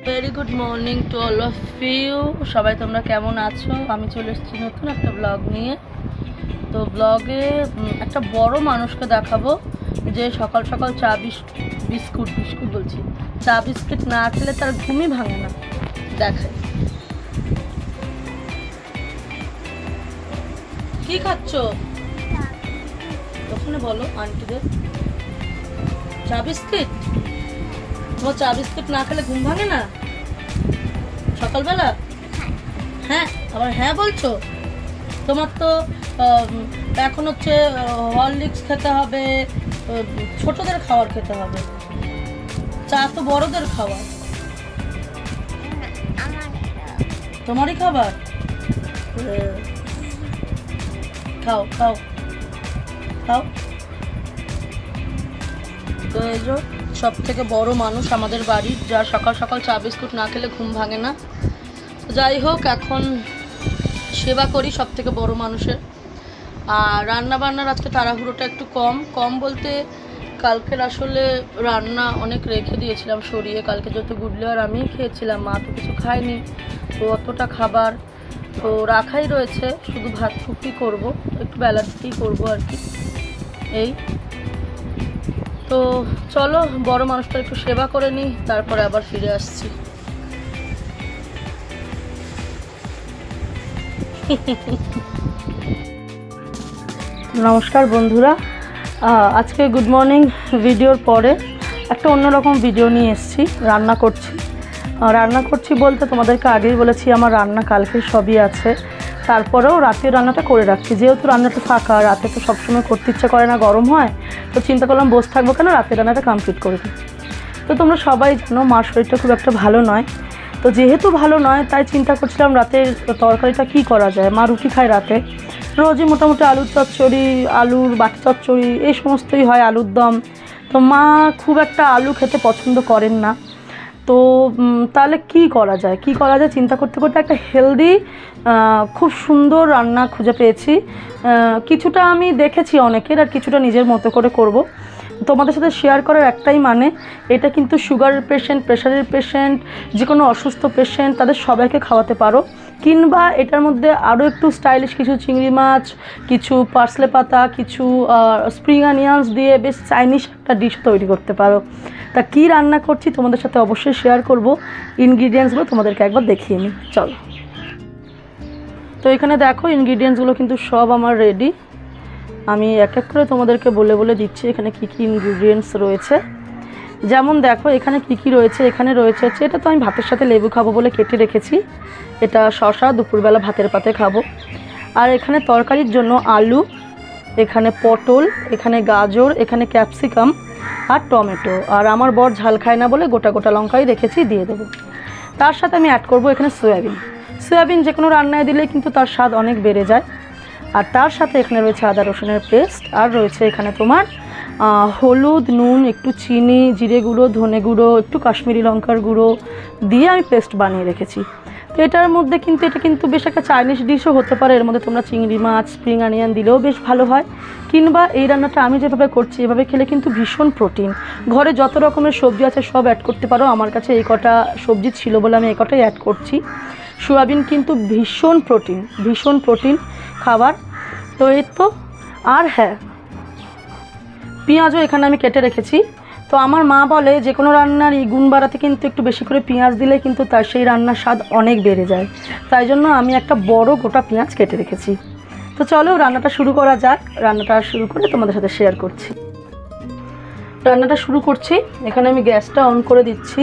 Very good morning to all of you. সবাই তোমরা কেমন আছো? আমি চলে এসেছি নতুন একটা ব্লগ নিয়ে। তো ব্লগে একটা বড় মানুষকে দেখাবো যে সকাল সকাল বিস্কুট বলছি, চা বিস্কুট না খেলে তার ঘুমই ভাঙে না। দেখাই কি খাচ্ছ ওখানে, বলো আন্টিদের। চা বিস্কিট? তোমার চা বিস্কুট না খেলে ঘুম ভাঙে না সকালবেলা? হ্যাঁ, আবার হ্যাঁ বলছো? তোমার তো এখন হচ্ছে হরলিক্স খেতে হবে, ছোটদের খাবার খেতে হবে, চা তো বড়দের খাবার। তোমারই খাবার, খাও খাও খাও। তো এই যে সব থেকে বড় মানুষ আমাদের বাড়ির, যার সকাল সকাল চা বিস্কুট না খেলে ঘুম ভাঙে না। যাই হোক, এখন সেবা করি সব থেকে বড় মানুষের। আর রান্না বান্নার আজকে তাড়াহুড়োটা একটু কম বলতে, কালকের আসলে রান্না অনেক রেখে দিয়েছিলাম সরিয়ে। কালকে যত গুডলে আর আমি খেয়েছিলাম, মা তো কিছু খায়নি। তো অতটা খাবার তো রাখাই রয়েছে, শুধু ভাত টুকি করবো, একটু বেলা দিকেই করবো আর কি। এই তো চলো বড় মানুষটা একটু সেবা করে নিই, তারপরে আবার ফিরে আসছি। নমস্কার বন্ধুরা, আজকে গুড মর্নিং ভিডিওর পরে একটা অন্যরকম ভিডিও নিয়ে এসেছি। রান্না করছি বলতে তোমাদেরকে আগেই বলেছি আমার রান্না কালকে সবই আছে, তারপরেও রাতের রান্নাটা করে রাখছি। যেহেতু রান্নাটা ফাঁকা, রাতে তো সবসময় করতে ইচ্ছা করে না, গরম হয়, তো চিন্তা করলাম বসে থাকবো কেন, রাতের রান্নাটা কমপ্লিট করে দিই। তো তোমরা সবাই জানো মার শরীরটা খুব একটা ভালো নয়। তো যেহেতু ভালো নয়, তাই চিন্তা করছিলাম রাতের তরকারিটা কি করা যায়। মা রুটি খায় রাতে, রোজই মোটামুটি আলুর চচ্চড়ি, আলুর বাটি চচ্চড়ি এই সমস্তই হয়, আলুর দম। তো মা খুব একটা আলু খেতে পছন্দ করেন না। তো তাহলে কি করা যায় চিন্তা করতে করতে একটা হেলদি খুব সুন্দর রান্না খুঁজে পেয়েছি। কিছুটা আমি দেখেছি অনেকের, আর কিছুটা নিজের মতো করে করব। তোমাদের সাথে শেয়ার করার একটাই মানে, এটা কিন্তু সুগারের পেশেন্ট, প্রেশারের পেশেন্ট, যে কোনো অসুস্থ পেশেন্ট তাদের সবাইকে খাওয়াতে পারো। কিংবা এটার মধ্যে আরও একটু স্টাইলিশ কিছু চিংড়ি মাছ, কিছু পার্সলে পাতা, কিছু স্প্রিং অনিয়ন্স দিয়ে বেশ চাইনিজ একটা ডিশ তৈরি করতে পারো। তা কী রান্না করছি তোমাদের সাথে অবশ্যই শেয়ার করব। ইনগ্রিডিয়েন্টসগুলো তোমাদেরকে একবার দেখিয়ে নিই, চলো। তো এখানে দেখো ইনগ্রিডিয়েন্টসগুলো কিন্তু সব আমার রেডি। আমি এক এক করে তোমাদেরকে বলে দিচ্ছি এখানে কী কী ইনগ্রিডিয়েন্টস রয়েছে। যেমন দেখো এখানে কী রয়েছে। এখানে রয়েছে হচ্ছে, এটা তো আমি ভাতের সাথে লেবু খাবো বলে কেটে রেখেছি। এটা শসা, দুপুরবেলা ভাতের পাতে খাবো। আর এখানে তরকারির জন্য আলু, এখানে পটল, এখানে গাজর, এখানে ক্যাপসিকাম আর টমেটো। আর আমার বর ঝাল খায় না বলে গোটা লঙ্কাই রেখেছি, দিয়ে দেবো। তার সাথে আমি অ্যাড করব এখানে সয়াবিন যে কোনো রান্নায় দিলে কিন্তু তার স্বাদ অনেক বেড়ে যায়। আর তার সাথে এখানে রয়েছে আদা রসুনের পেস্ট, আর রয়েছে এখানে তোমার হলুদ, নুন, একটু চিনি, জিরে গুঁড়ো, ধনে গুঁড়ো, একটু কাশ্মীরি লঙ্কার গুঁড়ো দিয়ে আমি পেস্ট বানিয়ে রেখেছি। তো এটার মধ্যে কিন্তু এটা কিন্তু বেশ একটা চাইনিজ ডিশও হতে পারে। এর মধ্যে তোমরা চিংড়ি মাছ, স্প্রিং অনিয়ন দিলেও বেশ ভালো হয়। কিংবা এই রান্নাটা আমি যেভাবে করছি এভাবে খেলে কিন্তু ভীষণ প্রোটিন। ঘরে যত রকমের সবজি আছে সব অ্যাড করতে পারো। আমার কাছে এই কটা সবজি ছিল বলে আমি এই কটাই অ্যাড করছি। সোয়াবিন কিন্তু ভীষণ প্রোটিন খাবার। তো এই তো, আর হ্যাঁ, পেঁয়াজও এখানে আমি কেটে রেখেছি। তো আমার মা বলে যে কোনো রান্নার এই গুণ বাড়াতে কিন্তু একটু বেশি করে পেঁয়াজ দিলে কিন্তু তার সেই রান্নার স্বাদ অনেক বেড়ে যায়। তাই জন্য আমি একটা বড় গোটা পেঁয়াজ কেটে রেখেছি। তো চলো রান্নাটা শুরু করা যাক। রান্নাটা শুরু করে তোমাদের সাথে শেয়ার করছি। রান্নাটা শুরু করছি। এখানে আমি গ্যাসটা অন করে দিচ্ছি।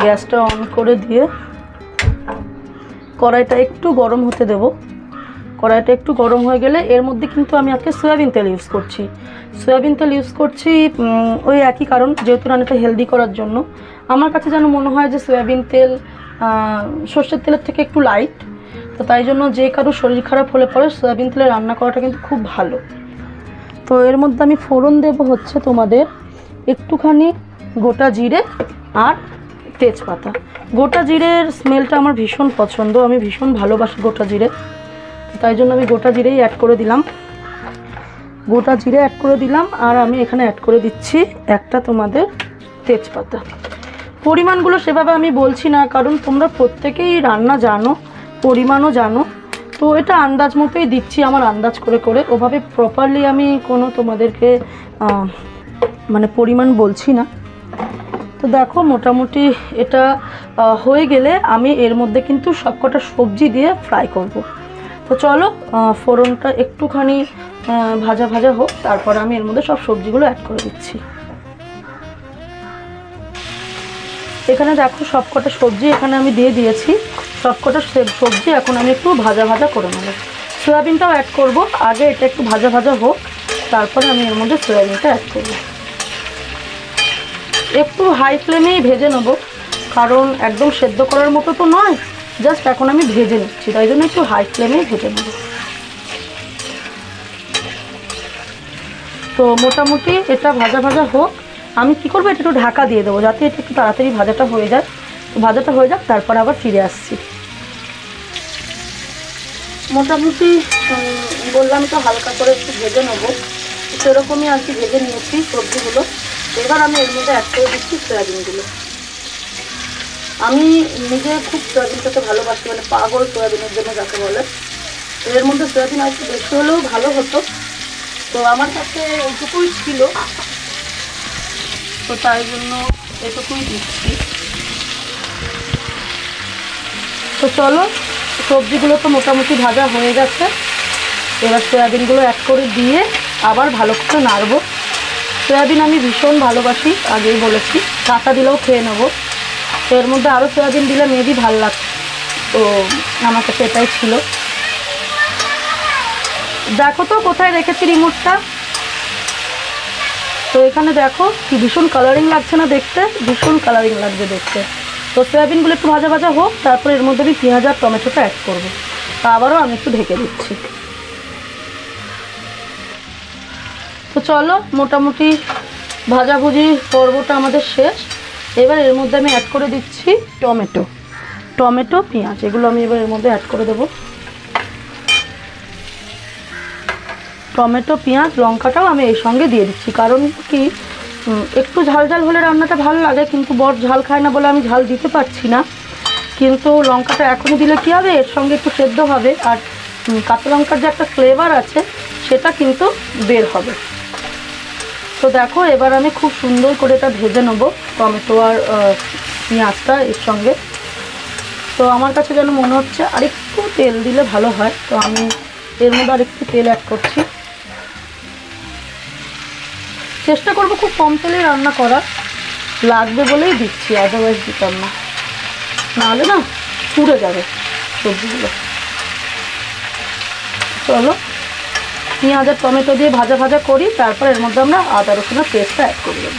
গ্যাসটা অন করে দিয়ে কড়াইটা একটু গরম হতে দেবো। কড়াইটা একটু গরম হয়ে গেলে এর মধ্যে কিন্তু আমি আজকে সয়াবিন তেল ইউজ করছি। ওই একই কারণ, যেহেতু রান্নাটা হেলদি করার জন্য। আমার কাছে যেন মনে হয় যে সয়াবিন তেল সর্ষের তেলের থেকে একটু লাইট। তো তাই জন্য যে কারো শরীর খারাপ হলে পরে সয়াবিন তেলে রান্না করাটা কিন্তু খুব ভালো। তো এর মধ্যে আমি ফোড়ন দেব হচ্ছে তোমাদের একটুখানি গোটা জিরে আর তেজপাতা। গোটা জিরের স্মেলটা আমার ভীষণ পছন্দ, আমি ভীষণ ভালোবাসি গোটা জিরে। তাই জন্য আমি গোটা জিরেই অ্যাড করে দিলাম। আর আমি এখানে অ্যাড করে দিচ্ছি একটা তোমাদের তেজপাতা। পরিমাণগুলো সেভাবে আমি বলছি না, কারণ তোমরা প্রত্যেকেই রান্না জানো, পরিমাণও জানো, তো এটা আন্দাজ মতোই দিচ্ছি, আমার আন্দাজ করে করে। ওভাবে প্রপারলি আমি কোনো তোমাদেরকে মানে পরিমাণ বলছি না। তো দেখো মোটামুটি এটা হয়ে গেলে আমি এর মধ্যে কিন্তু সবকটা সবজি দিয়ে ফ্রাই করব। তো চলো ফোড়নটা একটুখানি ভাজা ভাজা হোক, তারপর আমি এর মধ্যে সব সবজিগুলো অ্যাড করে দিচ্ছি। এখানে দেখো সবকটা সবজি এখানে আমি দিয়ে দিয়েছি। সবকটা সবজি এখন আমি একটু ভাজা ভাজা করে নেব। সয়াবিনটাও অ্যাড করব, আগে এটা একটু ভাজা ভাজা হোক, তারপরে আমি এর মধ্যে সয়াবিনটা অ্যাড করব। একটু হাই ফ্লেমেই ভেজে নেব, কারণ একদম সেদ্ধ করার মতো তো নয়, জাস্ট এখন আমি ভেজে নিচ্ছি, তাই জন্য একটু হাই ফ্লেমেই ভেজে নেব। তো মোটামুটি এটা ভাজা ভাজা হোক, আমি কি করবো, এটা একটু ঢাকা দিয়ে দেবো যাতে এটা একটু তাড়াতাড়ি ভাজাটা হয়ে যায়। ভাজাটা হয়ে যাক, তারপর আবার ফিরে আসছি। মোটামুটি বললাম তো হালকা করে একটু ভেজে নেবো, সেরকমই আর কি ভেজে নিয়েছি সবজিগুলো। এবার আমি এর মধ্যে অ্যাড করে দিচ্ছি সয়াবিনগুলো। আমি নিজে খুব সয়াবিনটাকে ভালোবাসি, মানে পাগল সয়াবিনের জন্য যাকে বলে। এর মধ্যে সয়াবিন আর একটু বেশি হলেও ভালো হতো, তো আমার কাছে এইটুকুই ছিল, তো তাই জন্য এটুকুই দিচ্ছি। তো চলো সবজিগুলো তো মোটামুটি ভাজা হয়ে গেছে, এবার সয়াবিনগুলো অ্যাড করে দিয়ে আবার ভালো করে নাড়বো। সয়াবিন আমি ভীষণ ভালোবাসি, আগেই বলেছি, কাঁচা দিলেও খেয়ে নেবো। তো এর মধ্যে আরও সয়াবিন দিলে মেবি ভালো লাগছে, তো আমার কাছে এটাই ছিল। দেখো তো কোথায় রেখেছি রিমোটটা। তো এখানে দেখো কি ভীষণ কালারিং লাগছে না দেখতে, ভীষণ কালারিং লাগছে দেখতে। তো সয়াবিনগুলো একটু ভাজা ভাজা হোক, তারপর এর মধ্যে আমি পেঁয়াজ আর টমেটোটা অ্যাড করবো। তা আবারও আমি একটু ঢেকে দিচ্ছি। তো চলো মোটামুটি ভাজাভুজি পর্বটা আমাদের শেষ। এবার এর মধ্যে আমি অ্যাড করে দিচ্ছি টমেটো পেঁয়াজ, এগুলো আমি এবার এর মধ্যে অ্যাড করে দেবো। টমেটো পেঁয়াজ লঙ্কাটাও আমি এই সঙ্গে দিয়ে দিচ্ছি, কারণ কি একটু ঝাল ঝাল হলে রান্নাটা ভালো লাগে, কিন্তু বড় ঝাল খায় না বলে আমি ঝাল দিতে পারছি না। কিন্তু লঙ্কাটা এখনই দিলে কী হবে, এর সঙ্গে একটু সেদ্ধ হবে, আর কাঁচা লঙ্কার যে একটা ফ্লেভার আছে সেটা কিন্তু বের হবে। তো দেখো এবার আমি খুব সুন্দর করে এটা ভেজে নেবো, টমেটো আর পেঁয়াজটা এর সঙ্গে। তো আমার কাছে যেন মনে হচ্ছে আর একটু তেল দিলে ভালো হয়, তো আমি এর মধ্যে আর একটু তেল অ্যাড করছি। চেষ্টা করবো খুব কম তেলে রান্না করার, লাগবে বলেই দিচ্ছি, আদারওয়াইজ দিতাম না, নাহলে না পুড়ে যাবে সবজিগুলো। চলো পেঁয়াজ আর টমেটো দিয়ে ভাজা ভাজা করি, তারপর এর মধ্যে আমরা আদা রসুনের পেস্টটা অ্যাড করে দেবো।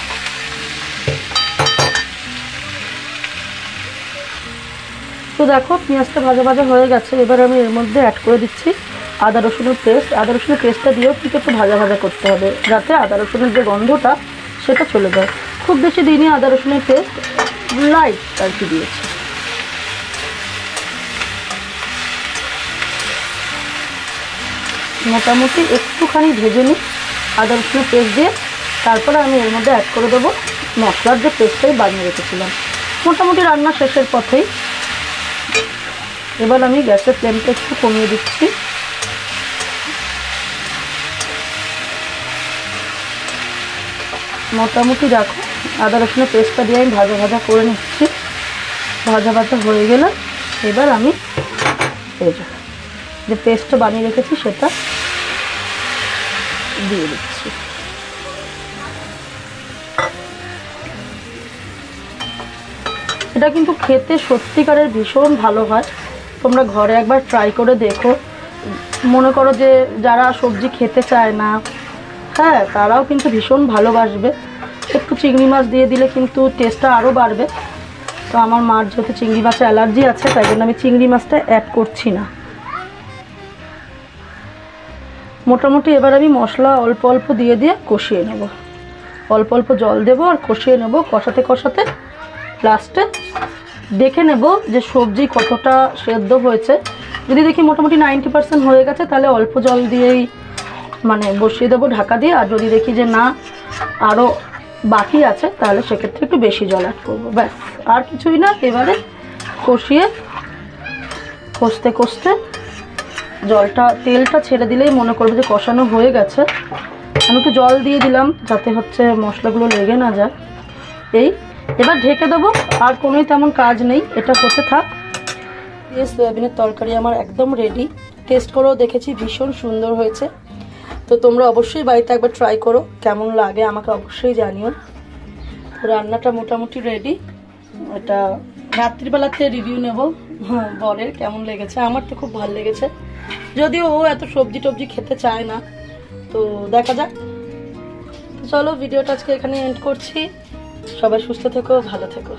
তো দেখো পেঁয়াজটা ভাজা ভাজা হয়ে গেছে, এবার আমি এর মধ্যে অ্যাড করে দিচ্ছি আদা রসুনের পেস্ট। আদা রসুনের পেস্টটা দিয়েও কিন্তু একটু ভাজা ভাজা করতে হবে, যাতে আদা রসুনের যে গন্ধটা সেটা চলে যায়। খুব বেশি দিনই আদা রসুনের পেস্ট, লাইট আর কি দিয়েছি। মোটামুটি একটুখানি ভেজে নিই আদা রসুনের পেস্ট দিয়ে, তারপরে আমি এর মধ্যে অ্যাড করে দেবো মশলার যে পেস্টটাই বানিয়ে রেখেছিলাম। মোটামুটি রান্না শেষের পথেই। এবার আমি গ্যাসের ফ্লেমটা একটু কমিয়ে দিচ্ছি। মোটামুটি দেখো আদা রসুনের পেস্টটা দিয়ে আমি ভাজা ভাজা করে নিচ্ছি। ভাজা ভাজা হয়ে গেলে এবার আমি এই যে পেস্টটা বানিয়ে রেখেছি সেটা দিয়ে দিচ্ছি। এটা কিন্তু খেতে সত্যিকারের ভীষণ ভালো হয়, তোমরা ঘরে একবার ট্রাই করে দেখো। মনে করো যে যারা সবজি খেতে চায় না, হ্যাঁ তারাও কিন্তু ভীষণ ভালোবাসবে। একটু চিংড়ি মাছ দিয়ে দিলে কিন্তু টেস্টটা আরও বাড়বে। তো আমার মার যেহেতু চিংড়ি মাছে অ্যালার্জি আছে, তাই জন্য আমি চিংড়ি মাছটা অ্যাড করছি না। মোটামুটি এবার আমি মশলা অল্প অল্প দিয়ে দিয়ে কষিয়ে নেব, অল্প অল্প জল দেবো আর কষিয়ে নেব। কষাতে কষাতে লাস্টে দেখে নেব যে সবজি কতটা সেদ্ধ হয়েছে। যদি দেখি মোটামুটি 90% হয়ে গেছে, তাহলে অল্প জল দিয়েই মানে বসিয়ে দেবো ঢাকা দিয়ে। আর যদি দেখি যে না আরও বাকি আছে তাহলে সেক্ষেত্রে একটু বেশি জল অ্যাড করবো, ব্যাস আর কিছুই না। এবারে কষিয়ে কষতে কষতে তেলটা ছেড়ে দিলেই মনে করবে যে কষানো হয়ে গেছে। আমি একটু জল দিয়ে দিলাম যাতে হচ্ছে মশলাগুলো লেগে না যায়। এবার ঢেকে দেবো, আর কোনোই তেমন কাজ নেই, এটা হতে থাক। সয়াবিনের তরকারি আমার একদম রেডি। টেস্ট করেও দেখেছি, ভীষণ সুন্দর হয়েছে। তো তোমরা অবশ্যই বাড়িতে একবার ট্রাই করো, কেমন লাগে আমাকে অবশ্যই জানিও। রান্নাটা মোটামুটি রেডি। এটা রাত্রিবেলাতে রিভিউ নেব বরের কেমন লেগেছে। আমার তো খুব ভালো লেগেছে, যদিও ও এত সবজি টবজি খেতে চায় না, তো দেখা যাক। তো চলো ভিডিওটা আজকে এখানে এন্ড করছি। সবাই সুস্থ থেকো, ভালো থেকো।